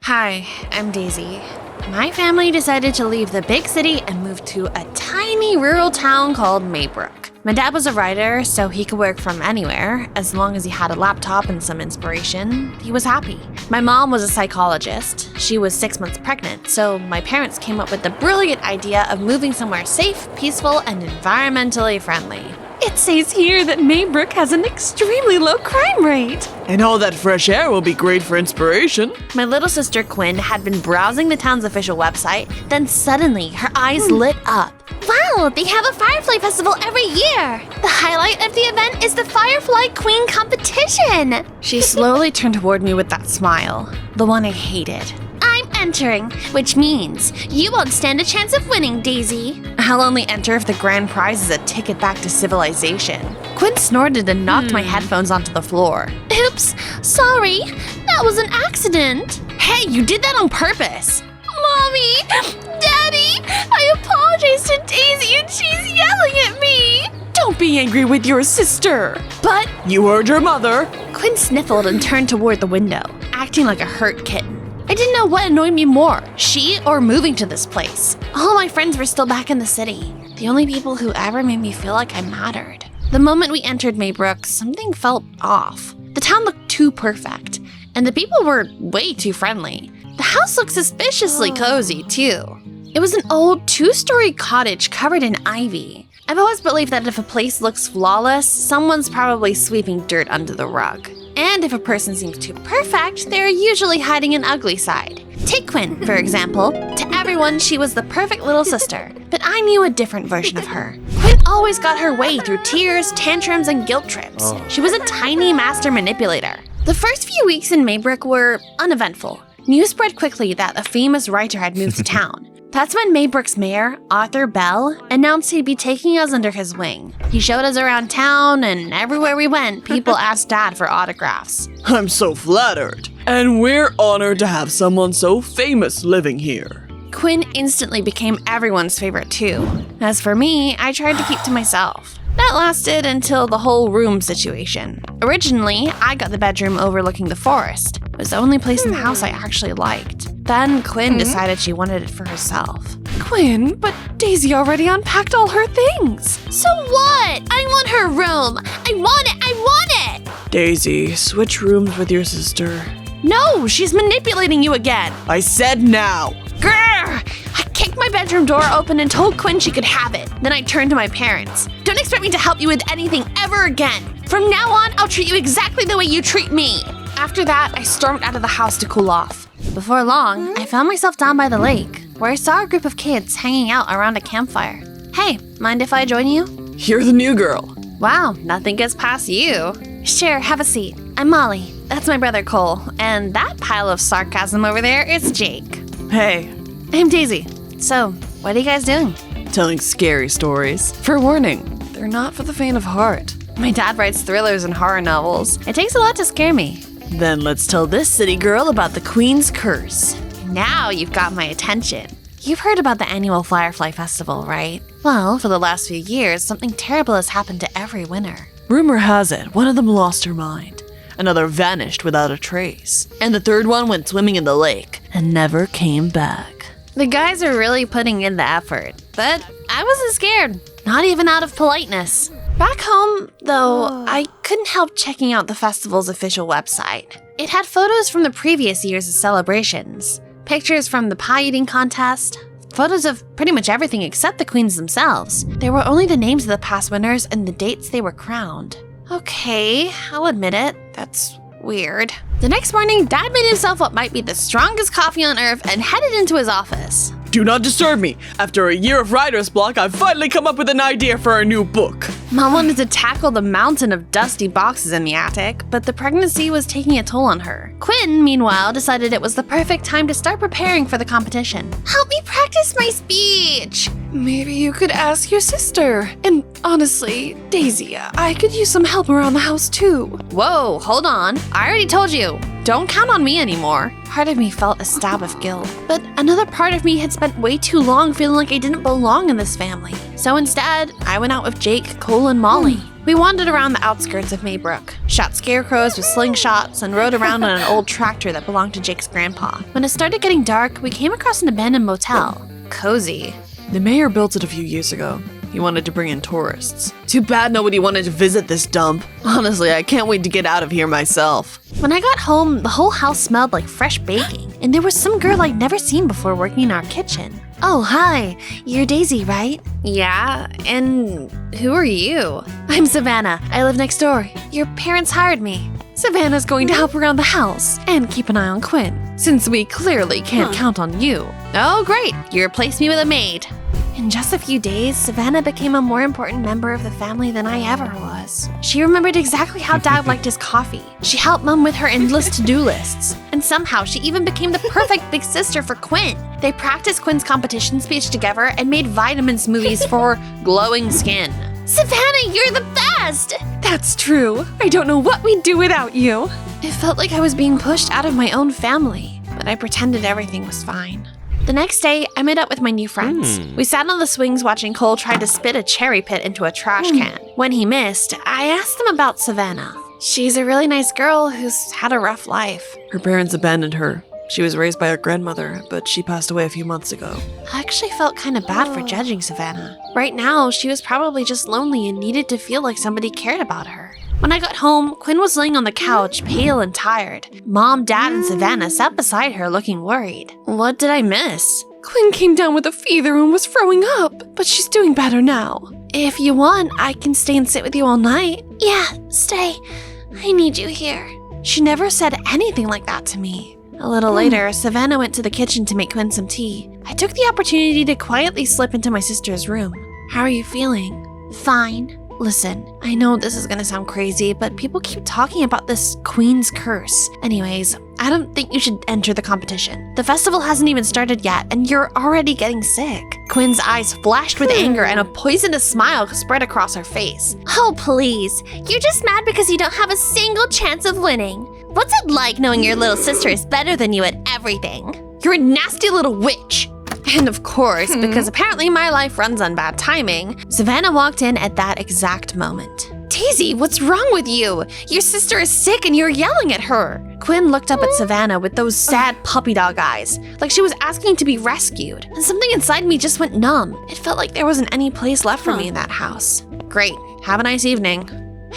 Hi, I'm Daisy. My family decided to leave the big city and move to a tiny rural town called Maybrook. My dad was a writer, so he could work from anywhere. As long as he had a laptop and some inspiration, he was happy. My mom was a psychologist. She was 6 months pregnant, so my parents came up with the brilliant idea of moving somewhere safe, peaceful, and environmentally friendly. It says here that Maybrook has an extremely low crime rate. And all that fresh air will be great for inspiration. My little sister Quinn had been browsing the town's official website, then suddenly her eyes lit up. Wow, they have a Firefly Festival every year! The highlight of the event is the Firefly Queen competition! She slowly turned toward me with that smile, the one I hated. I'm entering, which means you won't stand a chance of winning, Daisy. I'll only enter if the grand prize is a ticket back to civilization. Quinn snorted and knocked my headphones onto the floor. Oops, sorry, that was an accident. Hey, you did that on purpose. Mommy, Daddy, I apologize to Daisy and she's yelling at me. Don't be angry with your sister. But You heard your mother. Quinn sniffled and turned toward the window, acting like a hurt kitten. I didn't know what annoyed me more, she or moving to this place. All my friends were still back in the city, the only people who ever made me feel like I mattered. The moment we entered Maybrook, something felt off. The town looked too perfect, and the people were way too friendly. The house looked suspiciously cozy, too. It was an old 2-story cottage covered in ivy. I've always believed that if a place looks flawless, someone's probably sweeping dirt under the rug. And if a person seems too perfect, they're usually hiding an ugly side. Take Quinn, for example. To everyone, she was the perfect little sister, but I knew a different version of her. Quinn always got her way through tears, tantrums, and guilt trips. She was a tiny master manipulator. The first few weeks in Maybrook were uneventful. News spread quickly that a famous writer had moved to town. That's when Maybrook's mayor, Arthur Bell, announced he'd be taking us under his wing. He showed us around town, and everywhere we went, people asked Dad for autographs. I'm so flattered. And we're honored to have someone so famous living here. Quinn instantly became everyone's favorite too. As for me, I tried to keep to myself. That lasted until the whole room situation. Originally, I got the bedroom overlooking the forest. It was the only place in the house I actually liked. Then Quinn decided she wanted it for herself. Quinn, but Daisy already unpacked all her things. So what? I want her room. I want it. I want it. Daisy, switch rooms with your sister. No, she's manipulating you again. I said now. Grrr! I kicked my bedroom door open and told Quinn she could have it. Then I turned to my parents. Don't expect me to help you with anything ever again. From now on, I'll treat you exactly the way you treat me. After that, I stormed out of the house to cool off. Before long, I found myself down by the lake, where I saw a group of kids hanging out around a campfire. Hey, mind if I join you? You're the new girl. Wow, nothing gets past you. Sure, have a seat. I'm Molly. That's my brother Cole. And that pile of sarcasm over there is Jake. Hey. I'm Daisy. So, what are you guys doing? Telling scary stories. For warning, they're not for the faint of heart. My dad writes thrillers and horror novels. It takes a lot to scare me. Then let's tell this city girl about the Queen's Curse. Now you've got my attention. You've heard about the annual Firefly Festival, right? Well, for the last few years, something terrible has happened to every winner. Rumor has it, one of them lost her mind. Another vanished without a trace. And the third one went swimming in the lake and never came back. The guys are really putting in the effort, but I wasn't scared. Not even out of politeness. Back home, though, I couldn't help checking out the festival's official website. It had photos from the previous years' celebrations, pictures from the pie eating contest, photos of pretty much everything except the queens themselves. There were only the names of the past winners and the dates they were crowned. Okay, I'll admit it, that's weird. The next morning, Dad made himself what might be the strongest coffee on earth and headed into his office. Do not disturb me. After a year of writer's block, I've finally come up with an idea for a new book. Mom wanted to tackle the mountain of dusty boxes in the attic, but the pregnancy was taking a toll on her. Quinn, meanwhile, decided it was the perfect time to start preparing for the competition. Help me practice my speech. Maybe you could ask your sister. And honestly, Daisy, I could use some help around the house too. Whoa, hold on. I already told you. Don't count on me anymore. Part of me felt a stab of guilt, but another part of me had spent way too long feeling like I didn't belong in this family. So instead, I went out with Jake, Cole, and Molly. We wandered around the outskirts of Maybrook, shot scarecrows with slingshots, and rode around on an old tractor that belonged to Jake's grandpa. When it started getting dark, we came across an abandoned motel. Cozy. The mayor built it a few years ago. He wanted to bring in tourists. Too bad nobody wanted to visit this dump. Honestly, I can't wait to get out of here myself. When I got home, the whole house smelled like fresh baking, and there was some girl I'd never seen before working in our kitchen. Oh, hi. You're Daisy, right? Yeah, and who are you? I'm Savannah. I live next door. Your parents hired me. Savannah's going to help around the house and keep an eye on Quinn, since we clearly can't count on you. Oh, great. You replaced me with a maid. In just a few days, Savannah became a more important member of the family than I ever was. She remembered exactly how Dad liked his coffee. She helped Mom with her endless to-do lists. And somehow, she even became the perfect big sister for Quinn. They practiced Quinn's competition speech together and made vitamin smoothies for glowing skin. Savannah, you're the best! That's true. I don't know what we'd do without you. It felt like I was being pushed out of my own family, but I pretended everything was fine. The next day, I met up with my new friends. We sat on the swings watching Cole try to spit a cherry pit into a trash can. When he missed, I asked them about Savannah. She's a really nice girl who's had a rough life. Her parents abandoned her. She was raised by her grandmother, but she passed away a few months ago. I actually felt kind of bad for judging Savannah. Right now, she was probably just lonely and needed to feel like somebody cared about her. When I got home, Quinn was laying on the couch, pale and tired. Mom, Dad, and Savannah sat beside her looking worried. What did I miss? Quinn came down with a fever and was throwing up, but she's doing better now. If you want, I can stay and sit with you all night. Yeah, stay. I need you here. She never said anything like that to me. A little later, Savannah went to the kitchen to make Quinn some tea. I took the opportunity to quietly slip into my sister's room. How are you feeling? Fine. Listen, I know this is gonna sound crazy, but people keep talking about this Queen's curse. Anyways, I don't think you should enter the competition. The festival hasn't even started yet, and you're already getting sick. Quinn's eyes flashed with anger, and a poisonous smile spread across her face. Oh, please. You're just mad because you don't have a single chance of winning. What's it like knowing your little sister is better than you at everything? You're a nasty little witch. And of course, because apparently my life runs on bad timing, Savannah walked in at that exact moment. Daisy, what's wrong with you? Your sister is sick and you're yelling at her. Quinn looked up at Savannah with those sad puppy dog eyes, like she was asking to be rescued. And something inside me just went numb. It felt like there wasn't any place left for me in that house. Great, have a nice evening.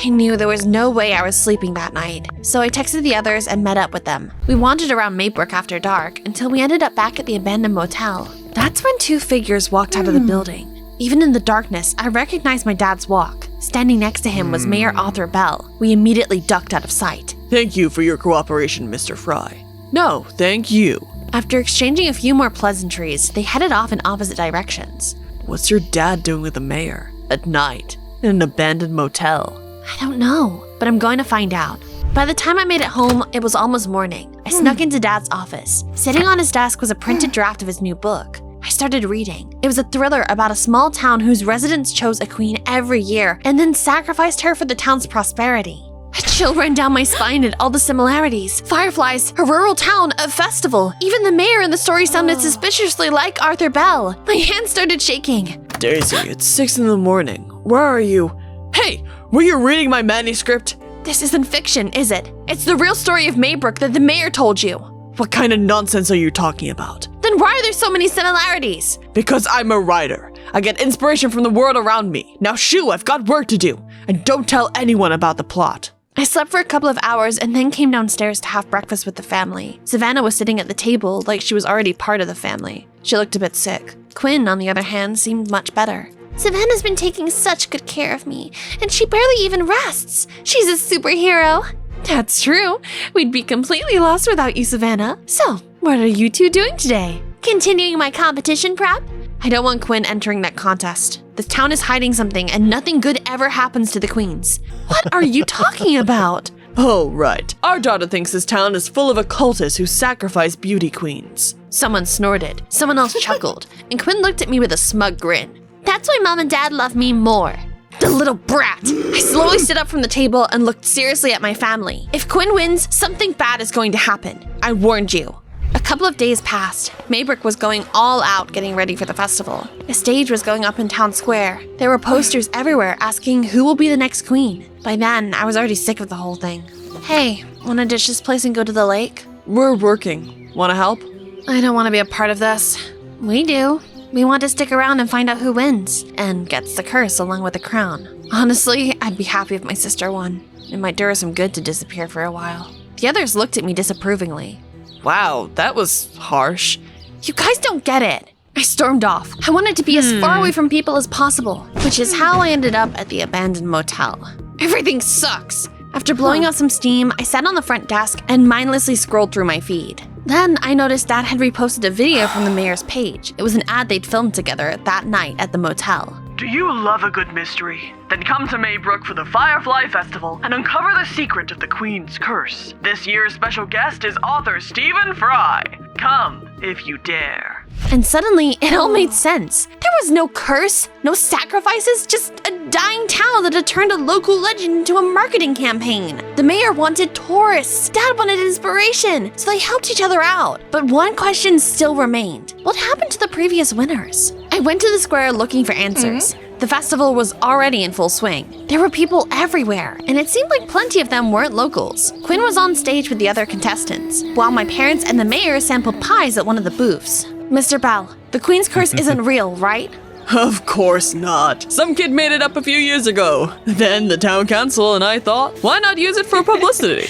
I knew there was no way I was sleeping that night, so I texted the others and met up with them. We wandered around Maybrook after dark until we ended up back at the abandoned motel. That's when two figures walked out of the building. Even in the darkness, I recognized my dad's walk. Standing next to him was Mayor Arthur Bell. We immediately ducked out of sight. Thank you for your cooperation, Mr. Fry. No, thank you. After exchanging a few more pleasantries, they headed off in opposite directions. What's your dad doing with the mayor? At night, in an abandoned motel? I don't know, but I'm going to find out. By the time I made it home, it was almost morning. I snuck into Dad's office. Sitting on his desk was a printed draft of his new book. I started reading. It was a thriller about a small town whose residents chose a queen every year and then sacrificed her for the town's prosperity. A chill ran down my spine at all the similarities. Fireflies, a rural town, a festival. Even the mayor in the story sounded suspiciously like Arthur Bell. My hands started shaking. Daisy, it's 6 in the morning. Where are you? Hey, were you reading my manuscript? This isn't fiction, is it? It's the real story of Maybrook that the mayor told you. What kind of nonsense are you talking about? Then why are there so many similarities? Because I'm a writer. I get inspiration from the world around me. Now shoo, I've got work to do. And don't tell anyone about the plot. I slept for a couple of hours and then came downstairs to have breakfast with the family. Savannah was sitting at the table like she was already part of the family. She looked a bit sick. Quinn, on the other hand, seemed much better. Savannah's been taking such good care of me, and she barely even rests. She's a superhero. That's true. We'd be completely lost without you, Savannah. So, what are you two doing today? Continuing my competition prep? I don't want Quinn entering that contest. The town is hiding something, and nothing good ever happens to the queens. What are you talking about? Oh, right. Our daughter thinks this town is full of occultists who sacrifice beauty queens. Someone snorted, someone else chuckled, and Quinn looked at me with a smug grin. That's why Mom and Dad love me more. The little brat! I slowly stood up from the table and looked seriously at my family. If Quinn wins, something bad is going to happen. I warned you. A couple of days passed. Maybrook was going all out getting ready for the festival. A stage was going up in town square. There were posters everywhere asking who will be the next queen. By then, I was already sick of the whole thing. Hey, wanna ditch this place and go to the lake? We're working. Wanna help? I don't want to be a part of this. We do. We want to stick around and find out who wins and gets the curse along with the crown. Honestly, I'd be happy if my sister won. It might do her some good to disappear for a while. The others looked at me disapprovingly. Wow, that was harsh. You guys don't get it. I stormed off. I wanted to be as far away from people as possible, which is how I ended up at the abandoned motel. Everything sucks. After blowing out some steam, I sat on the front desk and mindlessly scrolled through my feed. Then I noticed Dad had reposted a video from the mayor's page. It was an ad they'd filmed together that night at the motel. Do you love a good mystery? Then come to Maybrook for the Firefly Festival and uncover the secret of the Queen's curse. This year's special guest is author Stephen Fry. Come, if you dare. And suddenly, it all made sense. There was no curse, no sacrifices, just a dying town that had turned a local legend into a marketing campaign. The mayor wanted tourists, Dad wanted inspiration, so they helped each other out. But one question still remained. What happened to the previous winners? I went to the square looking for answers. The festival was already in full swing. There were people everywhere, and it seemed like plenty of them weren't locals. Quinn was on stage with the other contestants, while my parents and the mayor sampled pies at one of the booths. Mr. Bell, the Queen's curse isn't real, right? Of course not. Some kid made it up a few years ago. Then the town council and I thought, why not use it for publicity?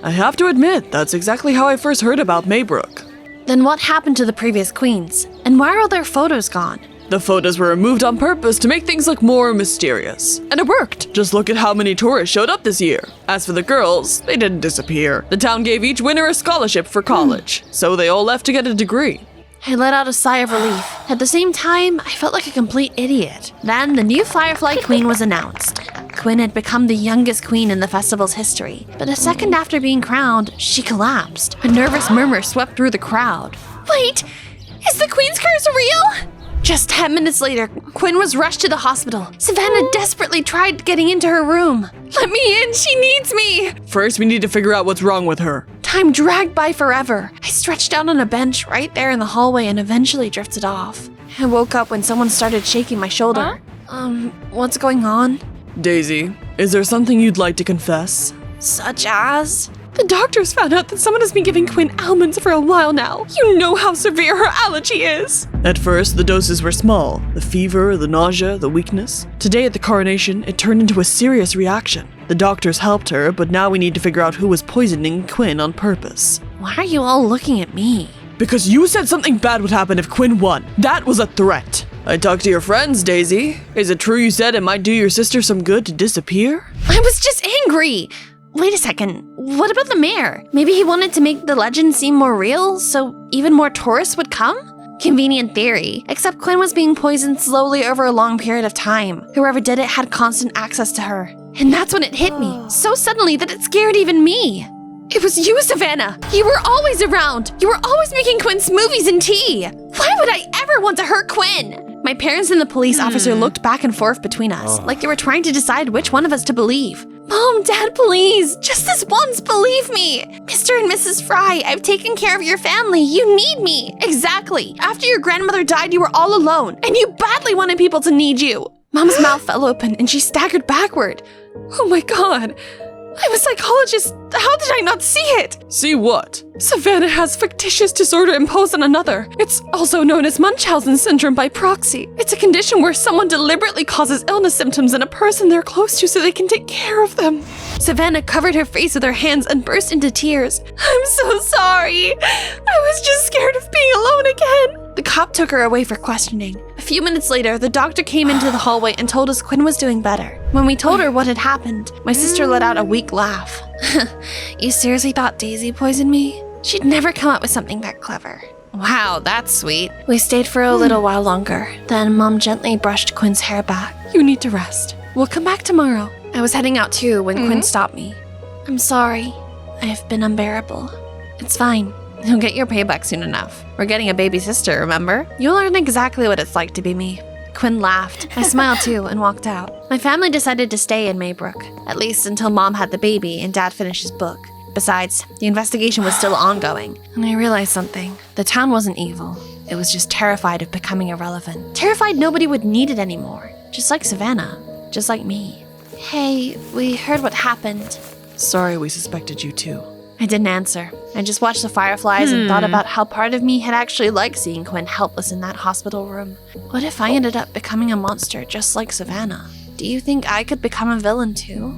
I have to admit, that's exactly how I first heard about Maybrook. Then what happened to the previous queens? And why are all their photos gone? The photos were removed on purpose to make things look more mysterious. And it worked. Just look at how many tourists showed up this year. As for the girls, they didn't disappear. The town gave each winner a scholarship for college, so they all left to get a degree. I let out a sigh of relief. At the same time, I felt like a complete idiot. Then the new Firefly Queen was announced. Quinn had become the youngest queen in the festival's history, but a second after being crowned, she collapsed. A nervous murmur swept through the crowd. Wait, is the Queen's curse real? Just 10 minutes later, Quinn was rushed to the hospital. Savannah desperately tried getting into her room. Let me in, she needs me! First, we need to figure out what's wrong with her. Time dragged by forever. I stretched out on a bench right there in the hallway and eventually drifted off. I woke up when someone started shaking my shoulder. What's going on? Daisy, is there something you'd like to confess? Such as? The doctors found out that someone has been giving Quinn almonds for a while now. You know how severe her allergy is. At first, the doses were small. The fever, the nausea, the weakness. Today at the coronation, it turned into a serious reaction. The doctors helped her, but now we need to figure out who was poisoning Quinn on purpose. Why are you all looking at me? Because you said something bad would happen if Quinn won. That was a threat. I talked to your friends, Daisy. Is it true you said it might do your sister some good to disappear? I was just angry. Wait a second, what about the mayor? Maybe he wanted to make the legend seem more real, so even more tourists would come? Convenient theory, except Quinn was being poisoned slowly over a long period of time. Whoever did it had constant access to her. And that's when it hit me, so suddenly that it scared even me. It was you, Savannah! You were always around! You were always making Quinn smoothies and tea! Why would I ever want to hurt Quinn? My parents and the police officer looked back and forth between us, like they were trying to decide which one of us to believe. Mom, Dad, please, just this once, believe me. Mr. and Mrs. Fry, I've taken care of your family. You need me. Exactly. After your grandmother died, you were all alone, and you badly wanted people to need you. Mom's mouth fell open, and she staggered backward. Oh my god. I'm a psychologist. How did I not see it? See what? Savannah has fictitious disorder imposed on another. It's also known as Munchausen syndrome by proxy. It's a condition where someone deliberately causes illness symptoms in a person they're close to so they can take care of them. Savannah covered her face with her hands and burst into tears. I'm so sorry. I was just scared of being alone again. The cop took her away for questioning. A few minutes later, the doctor came into the hallway and told us Quinn was doing better. When we told her what had happened, my sister let out a weak laugh. You seriously thought Daisy poisoned me? She'd never come up with something that clever. Wow, that's sweet. We stayed for a little while longer. Then Mom gently brushed Quinn's hair back. You need to rest. We'll come back tomorrow. I was heading out too when Quinn stopped me. I'm sorry. I've been unbearable. It's fine. You'll get your payback soon enough. We're getting a baby sister, remember? You'll learn exactly what it's like to be me. Quinn laughed. I smiled too and walked out. My family decided to stay in Maybrook, at least until Mom had the baby and Dad finished his book. Besides, the investigation was still ongoing, and I realized something. The town wasn't evil. It was just terrified of becoming irrelevant. Terrified nobody would need it anymore. Just like Savannah. Just like me. Hey, we heard what happened. Sorry we suspected you too. I didn't answer. I just watched the fireflies and thought about how part of me had actually liked seeing Quinn helpless in that hospital room. What if I ended up becoming a monster just like Savannah? Do you think I could become a villain too?